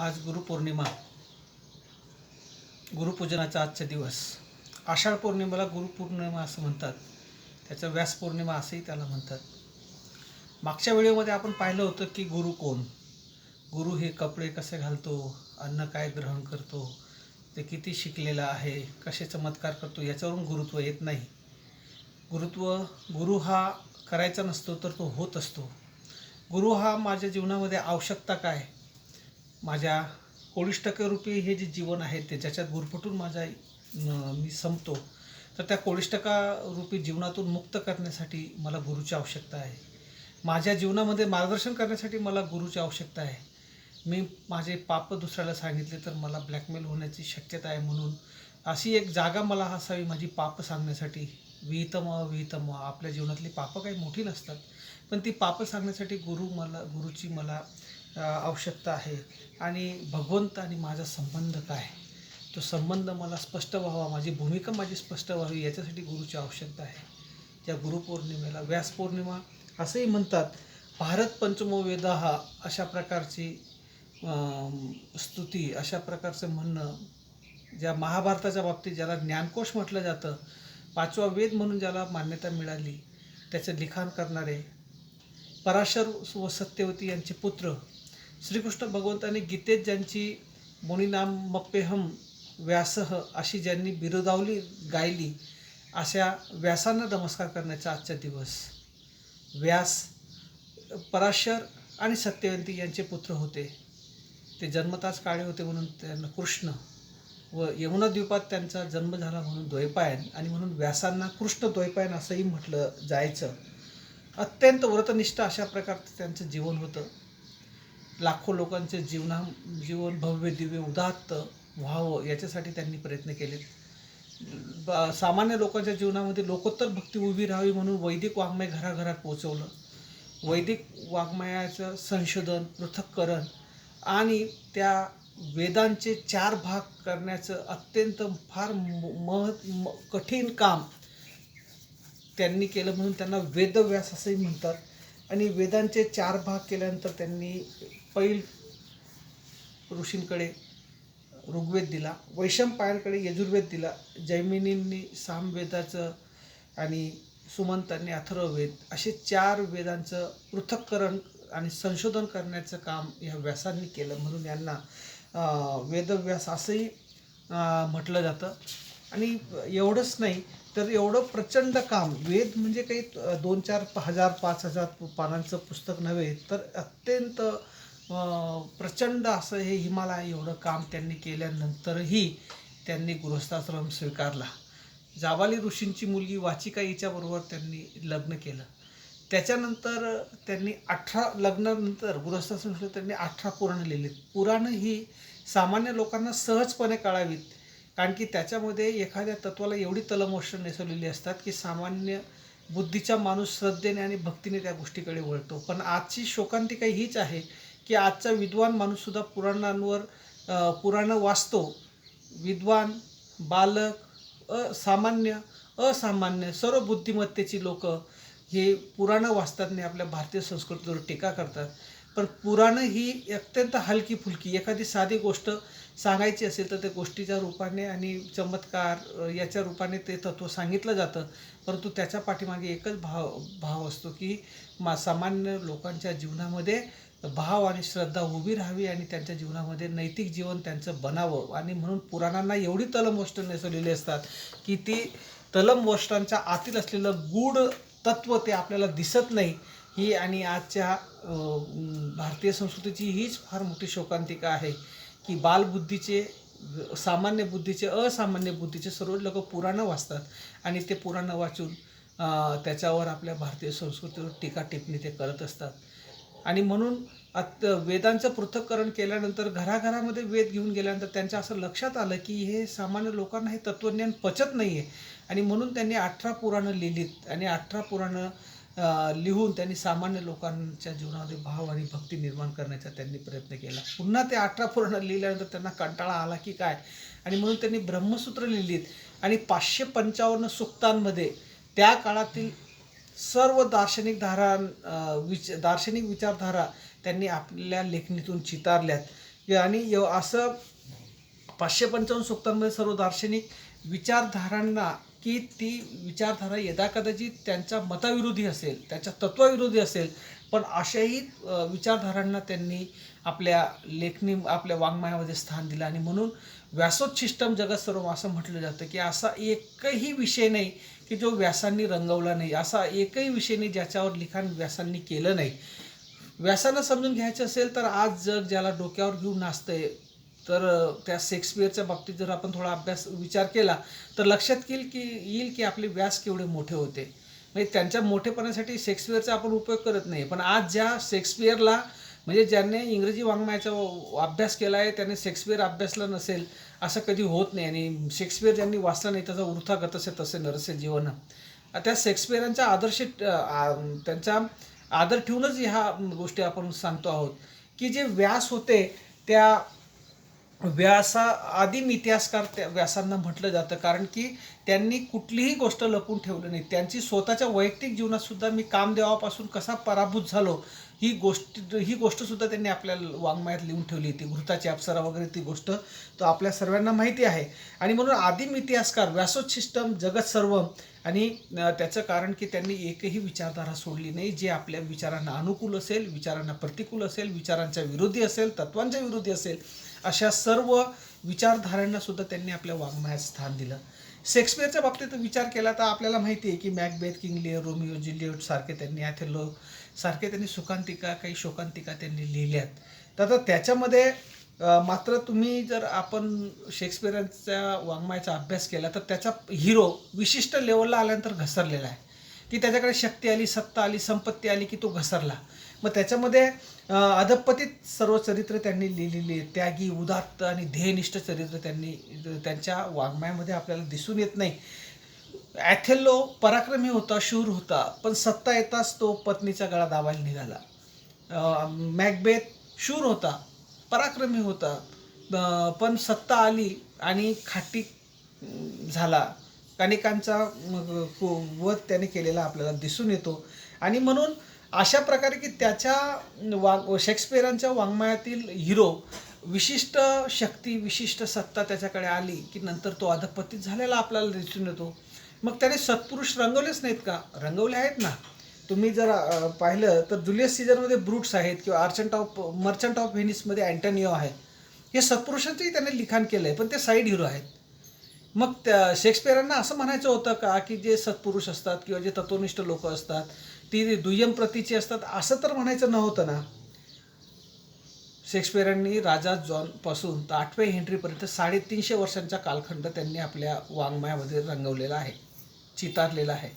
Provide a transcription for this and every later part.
आज गुरुपौर्णिमा, गुरुपूजनाचा आजचा दिवस. आषाढ पौर्णिमेला गुरुपौर्णिमा असं म्हणतात. त्याचं व्यास पौर्णिमा असंही त्याला म्हणतात. मागच्या व्हिडिओमध्ये आपण पाहिलं होतं की गुरु कोण, गुरु हे कपडे कसे घालतो, अन्न काय ग्रहण करतो, ते किती शिकलेला आहे, कसे चमत्कार करतो, याच्यावरून गुरुत्व येत नाही. गुरु हा करायचा नसतो तर तो होत असतो. गुरु हा माझ्या जीवनामध्ये आवश्यकता काय, माझ्या कोळिष्टकरूपी हे जे जीवन आहे ते ज्याच्यात गुरफटून मी संपतो, तर त्या कोळिष्टकारूपी जीवनातून मुक्त करण्यासाठी मला गुरुची आवश्यकता आहे. माझ्या जीवनामध्ये मार्गदर्शन करण्यासाठी मला गुरुची आवश्यकता आहे. मी माझे पाप दुसऱ्याला सांगितले तर मला ब्लॅकमेल होण्याची शक्यता आहे, म्हणून अशी एक जागा मला असावी माझी पाप सांगण्यासाठी. विहितम आपल्या जीवनातली पापं काही मोठी नसतात, पण ती पापं सांगण्यासाठी गुरुची मला आवश्यकता आहे. आणि भगवंत आणि माझा संबंध काय, तो संबंध मला स्पष्ट व्हावा, माझी भूमिका स्पष्ट व्हावी, याच्यासाठी गुरुची आवश्यकता आहे. त्या गुरुपौर्णिमेला व्यास पौर्णिमा असंही म्हणतात. भारत पंचमो वेदा हा अशा प्रकारची स्तुती, अशा प्रकारचं म्हणणं, ज्या महाभारताच्या बाबतीत ज्याला ज्ञानकोश म्हटलं जातं, पाचवा वेद म्हणून ज्याला मान्यता मिळाली, त्याचं लिखाण करणारे पराशर व सत्यवती यांचे पुत्र श्रीकृष्ण भगवंतांनी गीतेत ज्यांची मुनिनाम मप्पेहम व्यासह अशी ज्यांनी बिरुदावली गायली, अशा व्यासांना नमस्कार करण्याचा आजचा दिवस. व्यास पराशर आणि सत्यवती यांचे पुत्र होते. ते जन्मताच काळे होते म्हणून त्यांना कृष्ण, व यमुना द्वीपात त्यांचा जन्म झाला म्हणून द्वैपायन, आणि म्हणून व्यासांना कृष्ण द्वैपायन असंही म्हटलं जायचं. अत्यंत व्रतनिष्ठ अशा प्रकारचं त्यांचं जीवन होतं. लाखो लोकांचे जीवन भव्य दिव्य उदात्त व्हावं याच्यासाठी त्यांनी प्रयत्न केले. सामान्य लोकांच्या जीवनामध्ये लोकोत्तर भक्ती उभी राहावी म्हणून वैदिक वाङ्मय घराघरात पोचवलं. वैदिक वाङ्मयाचं संशोधन, पृथक्करण आणि त्या वेदांचे 4 भाग करण्याचं अत्यंत फार कठीण काम त्यांनी केलं, म्हणून त्यांना वेदव्यास असंही म्हणतात. आणि वेदांचे 4 भाग केल्यानंतर त्यांनी पैल ऋषींकडे ऋग्वेद दिला, वैशंपायनकडे यजुर्वेद दिला, जैमिनींनी सामवेदाचं आणि सुमंतांनी अथर्ववेद, असे 4 वेदांचं पृथक्करण आणि संशोधन करण्याचं काम या व्यासांनी केलं, म्हणून यांना वेदव्यास असंही म्हटलं जातं. आणि एवढंच नाही तर एवढं प्रचंड काम, वेद म्हणजे काही 2-4 हजार 5,000 पानांचं पुस्तक नव्हे, तर अत्यंत प्रचंड असं हे हिमालय एवढं काम त्यांनी केल्यानंतरही त्यांनी गृहस्थाश्रम स्वीकारला. जाबाली ऋषींची मुलगी वाचिका हिच्याबरोबर त्यांनी लग्न केलं. त्याच्यानंतर त्यांनी 18 लग्नानंतर गृहस्थाश्रम त्यांनी 18 पुराणं लिहिलीत. पुराणं ही सामान्य लोकांना सहजपणे कळावीत, कारण की त्याच्यामध्ये एखाद्या तत्वाला एवढी तलमोष्ट नेसवलेली असतात की सामान्य बुद्धीचा माणूस श्रद्धेने आणि भक्तीने त्या गोष्टीकडे वळतो. पण आजची शोकांतिका हीच आहे की आजचा विद्वान माणूससुद्धा पुराणं वाचतो. विद्वान, बालक, असामान्य सर्व बुद्धिमत्तेची लोक हे पुराणं वाचतात आणि आपल्या भारतीय संस्कृतीवर टीका करतात. पण पुराणं ही अत्यंत हलकी फुलकी, एखादी साधी गोष्ट सांगायची असेल तर त्या गोष्टीच्या रूपाने आणि चमत्कार याच्या रूपाने ते तत्त्व सांगितलं जातं, परंतु त्याच्या पाठीमागे एकच भाव असतो की सामान्य लोकांच्या जीवनामध्ये भाव आणि श्रद्धा उभी राहावी आणि त्यांच्या जीवनामध्ये नैतिक जीवन त्यांचं बनावं. आणि म्हणून पुराणांना एवढी तलमोष्ट नेसवलेली असतात की ती तलमोष्टांच्या आतील असलेलं गूढ तत्त्व ते आपल्याला दिसत नाही. ही आणि आजच्या भारतीय संस्कृतीची हीच फार मोठी शोकांतिका आहे की बालबुद्धीचे, सामान्य बुद्धीचे, असामान्य बुद्धीचे सर्व लोक पुराणं वाचतात आणि ते पुराणं वाचून त्याच्यावर आपल्या भारतीय संस्कृतीवर टीका टिप्पणी ते करत असतात. आणि म्हणून वेदांचं पृथक्करण केल्यानंतर, घराघरामध्ये वेद घेऊन गेल्यानंतर त्यांच्या असं लक्षात आलं की हे सामान्य लोकांना हे तत्त्वज्ञान पचत नाही आहे, आणि म्हणून त्यांनी 18 पुराणं लिहिलीत. आणि 18 पुराणं लिहून त्यांनी सामान्य लोकांच्या जीवनामध्ये भाव आणि भक्ती निर्माण करण्याचा त्यांनी प्रयत्न केला. पुन्हा ते 18 पुराणं लिहिल्यानंतर त्यांना कंटाळा आला की काय, आणि म्हणून त्यांनी ब्रह्मसूत्र लिहिलीत. आणि 555 सूक्तांमध्ये त्या काळातील सर्व दार्शनिक विचारधारा त्यांनी आपल्या लेखणीतून चितारल्यात. आणि असं 555 सूक्तांमध्ये सर्व दार्शनिक विचारधारांना की ती विचारधारा यदाकदाचित त्यांच्या मताविरोधी असेल, त्यांच्या तत्वाविरोधी असेल, पण अशाही विचारधारांना त्यांनी आपल्या लेखणी, आपल्या वाङ्मयामध्ये स्थान दिलं. आणि म्हणून व्यासोच्छिष्टम जगत सर्वम असं म्हटलं जातं की असा एकही विषय नाही की जो व्यासांनी रंगवला नाही, असा एकही विषय नाही ज्याच्यावर लिखाण व्यासांनी केलं नाही. व्यासांना समजून घ्यायचं असेल तर आज जग ज्याला डोक्यावर घेऊन नाचतंय, तर त्या शेक्सपियरच्या बाबतीत जर आपण थोडा विचार केला तर लक्षात येईल की आपले व्यास केवढे मोठे होते. म्हणजे त्यांच्या मोठेपणासाठी शेक्सपियरचा आपण उपयोग करत नाही, पण आज ज्या शेक्सपियरला, म्हणजे ज्यांनी इंग्रजी वाङ्मयाचा अभ्यास केला आहे त्याने शेक्सपियर अभ्यासला नसेल असं कधी होत नाही. आणि शेक्सपियर ज्यांनी वाचला नाही त्याचा वृथा गतसे तसे नरसे जीवन. त्या शेक्सपियरांचा आदर्श त्यांचा आदर ठेवूनच ह्या गोष्टी आपण सांगतो आहोत की जे व्यास होते त्या आदिम इतिहासकार त्या व्यासांना म्हटलं जातं, कारण की त्यांनी कुठलीही गोष्ट लपून ठेवली नाही. त्यांची स्वतःच्या वैयक्तिक जीवनात सुद्धा मी कामदेवापासून कसा पराभूत झालो ही गोष्ट सुद्धा त्यांनी आपल्या वाङ्मयात लिहून ठेवली होती. घृताची अप्सरा वगैरे ती गोष्ट तो आपल्या सर्वांना माहिती आहे. आणि म्हणून आदिम इतिहासकार व्यासोच्छिष्टम जगत सर्वम. आणि त्याचं कारण की त्यांनी एकही विचारधारा सोडली नाही जे आपल्या विचारांना अनुकूल असेल, विचारांना प्रतिकूल असेल, विचारांच्या विरोधी असेल, तत्वांच्या विरोधी असेल, अशा सर्व विचारधारांना सुद्धा त्यांनी आपल्या वाङ्मयात स्थान दिलं. शेक्सपियरच्या बाबतीत विचार केला तर आपल्याला माहिती आहे की Macbeth, king Lear, Romeo Joliot सारखे त्यांनी, ऑथेलो सारखे त्यांनी सुखांतिका, काही शोकांतिका त्यांनी लिहिल्यात. तर आता त्याच्यामध्ये मात्र तुम्ही जर आपण शेक्सपियरच्या वाङ्मयाचा अभ्यास केला तर त्याचा हिरो विशिष्ट लेवलला आल्यानंतर घसरलेला आहे की त्याच्याकडे शक्ती आली, सत्ता आली, संपत्ती आली की तो घसरला. मग त्याच्यामध्ये अधपतित सर्व चरित्र त्यांनी लिहिलेली आहेत. त्यागी, उदात्त आणि ध्येयनिष्ठ चरित्र त्यांनी त्यांच्या वाङ्मयामध्ये आपल्याला दिसून येत नाही. ॲथेलो पराक्रमी होता, शूर होता, पण सत्ता येताच तो पत्नीचा गळा दाबायला निघाला. मॅकबेथ शूर होता, पराक्रमी होता, पण सत्ता आली आणि खाटी झाला. अनेकांचा वध त्याने केलेला आपल्याला दिसून येतो. आणि म्हणून अशा प्रकारे की त्याच्या शेक्सपियरांच्या वाङ्मयातील हिरो विशिष्ट शक्ती, विशिष्ट सत्ता त्याच्याकडे आली की नंतर तो अधपतित झालेला आपल्याला दिसून येतो. मग त्याने सत्पुरुष रंगवलेच नाहीत का? रंगवले आहेत ना. तुम्ही जर पाहिलं तर जुलियस सीझरमध्ये ब्रूट्स आहेत किंवा मर्चंट ऑफ व्हेनिसमध्ये अँटोनिओ आहे. हे सत्पुरुषांचंही त्याने लिखाण केलं आहे, पण ते साईड हिरो आहेत. मग त्या शेक्सपियरांना असं म्हणायचं होतं का की जे सत्पुरुष असतात किंवा जे तत्वनिष्ठ लोक असतात ती दुय्यम प्रतीची असतात, असं तर म्हणायचं नव्हतं ना. शेक्सपियरांनी राजा जॉनपासून तर 8व्या हेनरीपर्यंत 350 वर्षांचा कालखंड त्यांनी आपल्या वाङ्मयामध्ये रंगवलेला आहे, चितारलेला आहे.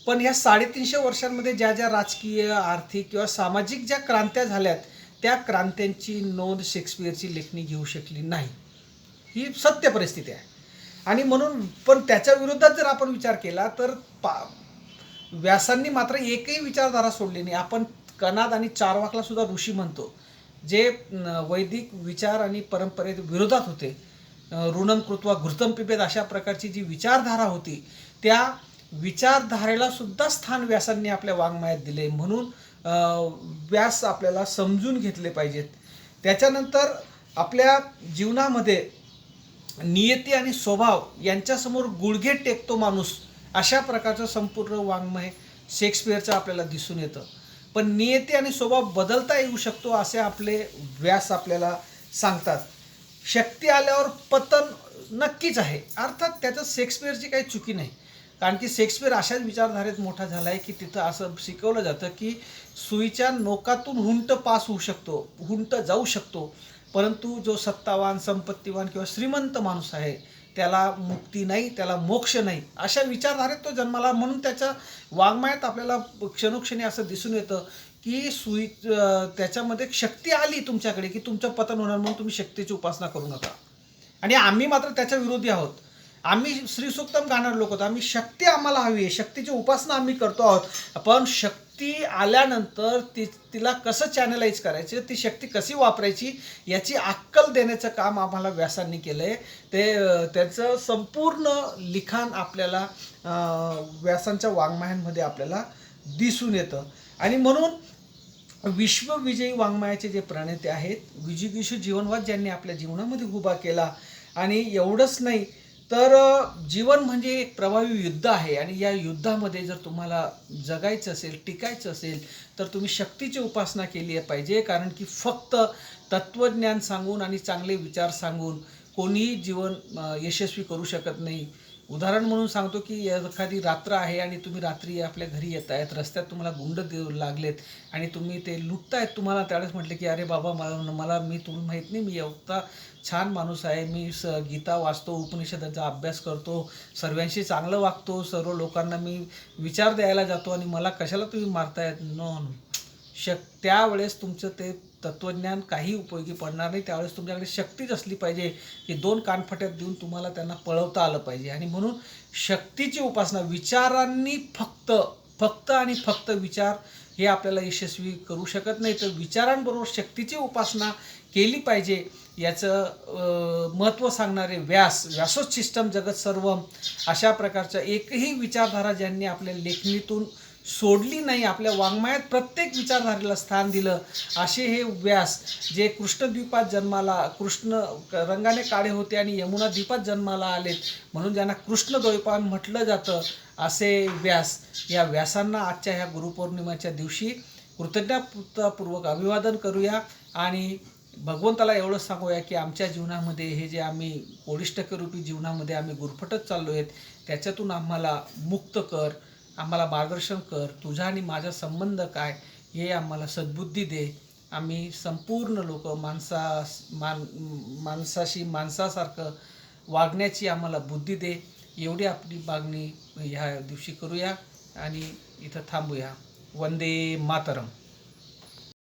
पण या 350 वर्षांमध्ये ज्या ज्या राजकीय, आर्थिक किंवा सामाजिक ज्या क्रांत्या झाल्यात त्या क्रांत्यांची नोंद शेक्सपियरची लेखणी घेऊ शकली नाही. ही सत्य परिस्थिती आहे. आणि म्हणून पण त्याच्या विरोधात जर आपण विचार केला तर व्यासांनी मात्र एकही विचारधारा सोडली नाही. आपण कणाद आणि चारवाकला सुद्धा ऋषी म्हणतो, जे वैदिक विचार आणि परंपरे विरोधात होते. ऋणम कृत्वा घृतम पिबेत अशा प्रकारची जी विचारधारा होती त्या विचारधारेला सुद्धा स्थान व्यासांनी आपल्या वाङ्मयात दिले. म्हणून व्यास आपल्याला समजून घेतले पाहिजेत. त्याच्यानंतर आपल्या जीवनामध्ये नियती आणि स्वभाव यांच्यासमोर गुडघे टेकतो माणूस, अशा प्रकारचं संपूर्ण वाङ्मय शेक्सपियरचं आपल्याला दिसून येतं. पण नियती आणि स्वभाव बदलता येऊ शकतो असे आपले व्यास आपल्याला सांगतात. शक्ती आल्यावर पतन नक्कीच आहे, अर्थात त्याचं शेक्सपियरची काही चुकी नाही. कारण की शेक्सपियर अशाच विचारधारेत मोठा झाला आहे की तिथं असं शिकवलं जातं की सुईच्या नोकातून हुंट पास होऊ शकतो, हुंट जाऊ शकतो, परंतु जो सत्तावान, संपत्तीवान किंवा श्रीमंत माणूस आहे त्याला मुक्ती नाही, त्याला मोक्ष नाही, अशा विचारधारेत तो जन्माला. म्हणून त्याच्या वाङ्मयात आपल्याला क्षणोक्षणी असं दिसून येतं की त्याच्यामध्ये शक्ती आली तुमच्याकडे की तुमचं पतन होणार, म्हणून तुम्ही शक्तीची उपासना करू नका. आणि आम्ही मात्र त्याच्या विरोधी आहोत. आम्ही श्रीसूक्तम गाणारे लोक आहोत. आम्ही शक्ती आम्हाला हवी आहे, शक्तीची उपासना आम्ही करतो आहोत. पण शक्ती आल्यानंतर तिला कसं चॅनलाइज करायचं, ती शक्ती कशी वापरायची याची अक्कल देण्याचं काम आम्हाला व्यासांनी केलं आहे. त्याचं संपूर्ण लिखाण आपल्याला व्यासांच्या वाङ्मयांमध्ये आपल्याला दिसून येतं. आणि म्हणून विश्वविजयी वाङ्मयाचे जे प्रणेते आहेत, विजिगीषू जीवनवाद ज्यांनी आपल्या जीवनामध्ये उभा केला. आणि एवढंच नाही तर जीवन म्हणजे एक प्रभावी युद्ध आहे आणि या युद्धामध्ये जर तुम्हाला जगायचं असेल, टिकायचं असेल, तर तुम्ही शक्तीची उपासना केली पाहिजे. कारण की फक्त तत्त्वज्ञान सांगून आणि चांगले विचार सांगून कोणीही जीवन यशस्वी करू शकत नाही. उदाहरण म्हणून सांगतो की एखादी रात्र आहे आणि तुम्ही रात्री आपल्या घरी येत आहेत, रस्त्यात तुम्हाला गुंड देऊ लागलेत आणि तुम्ही ते लुटतायत. तुम्हाला त्यावेळेस म्हटले की अरे बाबा, मला मला मी तुला माहीत नाही, मी एवढा छान माणूस आहे, मी गीता वाचतो, उपनिषदाचा अभ्यास करतो, सर्वांशी चांगलं वागतो, सर्व लोकांना मी विचार द्यायला जातो आणि मला कशाला तुम्ही मारतायत. No no. त्यावेळेस तुमचं ते तत्त्वज्ञान काही उपयोगी पडणार नाही. त्यावेळेस तुमच्याकडे शक्तीच असली पाहिजे की 2 कानफट्यात देऊन तुम्हाला त्यांना पळवता आलं पाहिजे. आणि म्हणून शक्तीची उपासना, विचारांनी फक्त आणि फक्त विचार हे आपल्याला यशस्वी करू शकत नाही. तर विचारांबरोबर शक्तीची उपासना केली पाहिजे. याचं महत्त्व सांगणारे व्यासोच्छिष्टम जगत सर्वम अशा प्रकारच्या एकही विचारधारा ज्यांनी आपल्या लेखणीतून सोडली नाही, आपल्या वाङ्मयात प्रत्येक विचारधारेला स्थान दिलं, असे हे व्यास जे कृष्णद्वीपात जन्माला, कृष्ण रंगाने काळे होते आणि यमुना द्वीपात जन्माला आलेत, म्हणून ज्यांना कृष्णद्वैपायन म्हटलं जातं, असे व्यास, या व्यासांना आजच्या ह्या गुरुपौर्णिमेच्या दिवशी कृतज्ञतापूर्वक अभिवादन करूया. आणि भगवंताला एवढंच सांगूया की आमच्या जीवनामध्ये हे जे आम्ही कोडिष्टकरूपी जीवनामध्ये आम्ही गुरफटत चाललो आहेत, त्याच्यातून आम्हाला मुक्त कर, आम्हाला मार्गदर्शन कर. तुझा आणि माझा संबंध काय हे आम्हाला सद्बुद्धी दे. आम्ही संपूर्ण लोक माणसाशी माणसासारखं वागण्याची आम्हाला बुद्धी दे. एवढी आपली मागणी ह्या दिवशी करूया आणि इथं थांबूया. वंदे मातरम.